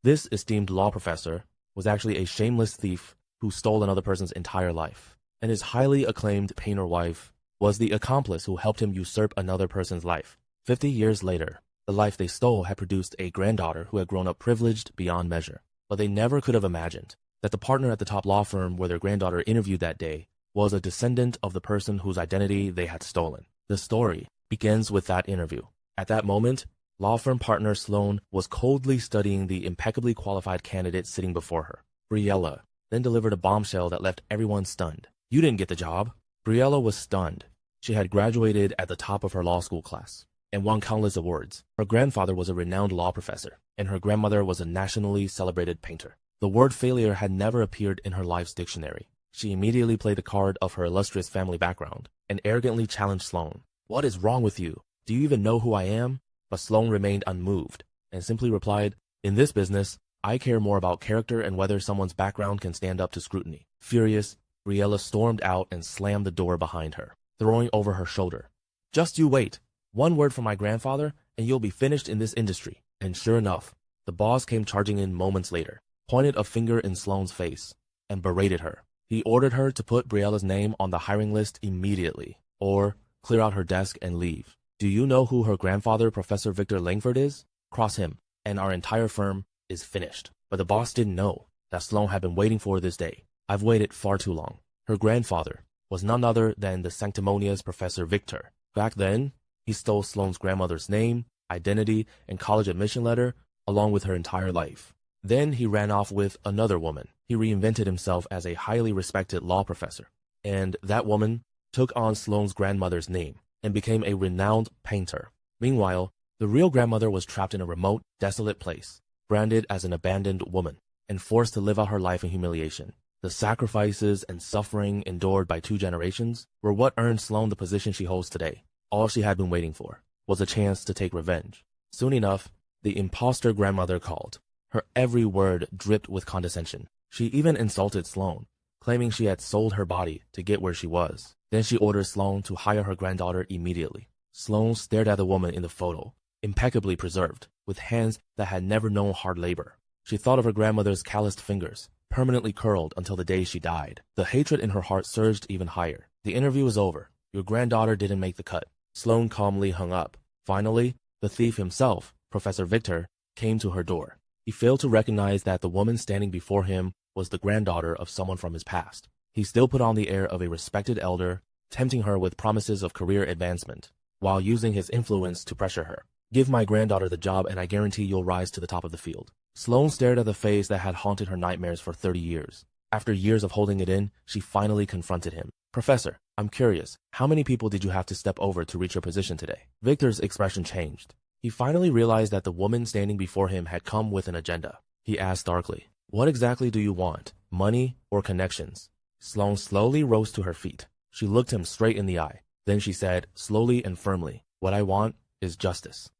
This esteemed law professor was actually a shameless thief who stole another person's entire life, and his highly acclaimed painter wife was the accomplice who helped him usurp another person's life. 50 years later, the life they stole had produced a granddaughter who had grown up privileged beyond measure. But they never could have imagined that the partner at the top law firm where their granddaughter interviewed that day was a descendant of the person whose identity they had stolen. The story begins with that interview. At that moment, law firm partner Sloan was coldly studying the impeccably qualified candidate sitting before her. Briella then delivered a bombshell that left everyone stunned. "You didn't get the job." Briella was stunned. She had graduated at the top of her law school class and won countless awards. Her grandfather was a renowned law professor, and her grandmother was a nationally celebrated painter. The word failure had never appeared in her life's dictionary. She immediately played the card of her illustrious family background and arrogantly challenged Sloan. "What is wrong with you? Do you even know who I am?" But Sloan remained unmoved and simply replied, "In this business, I care more about character and whether someone's background can stand up to scrutiny." Furious, Briella stormed out and slammed the door behind her, throwing over her shoulder, "Just you wait. One word from my grandfather, and you'll be finished in this industry." And sure enough, the boss came charging in moments later, pointed a finger in Sloan's face, and berated her. He ordered her to put Briella's name on the hiring list immediately, or clear out her desk and leave. "Do you know who her grandfather, Professor Victor Langford, is? Cross him, and our entire firm is finished." But the boss didn't know that Sloan had been waiting for this day. "I've waited far too long." Her grandfather was none other than the sanctimonious Professor Victor. Back then, he stole Sloan's grandmother's name, identity, and college admission letter, along with her entire life. Then he ran off with another woman. He reinvented himself as a highly respected law professor, and that woman took on Sloan's grandmother's name and became a renowned painter. Meanwhile, the real grandmother was trapped in a remote, desolate place, branded as an abandoned woman, and forced to live out her life in humiliation. The sacrifices and suffering endured by 2 generations were what earned Sloan the position she holds today. All she had been waiting for was a chance to take revenge. Soon enough, the imposter grandmother called. Her every word dripped with condescension. She even insulted Sloan, claiming she had sold her body to get where she was. Then she ordered Sloan to hire her granddaughter immediately. Sloan stared at the woman in the photo, impeccably preserved, with hands that had never known hard labor. She thought of her grandmother's calloused fingers, permanently curled until the day she died. The hatred in her heart surged even higher. "The interview is over. Your granddaughter didn't make the cut." Sloan calmly hung up. Finally, the thief himself, Professor Victor, came to her door. He failed to recognize that the woman standing before him was the granddaughter of someone from his past. He still put on the air of a respected elder, tempting her with promises of career advancement, while using his influence to pressure her. "Give my granddaughter the job and I guarantee you'll rise to the top of the field." Sloan stared at the face that had haunted her nightmares for 30 years. After years of holding it in, she finally confronted him. "Professor, I'm curious, how many people did you have to step over to reach your position today?" Victor's expression changed. He finally realized that the woman standing before him had come with an agenda. He asked darkly, "What exactly do you want? Money or connections?" Sloan slowly rose to her feet. She looked him straight in the eye. Then she said, slowly and firmly, "What I want is justice."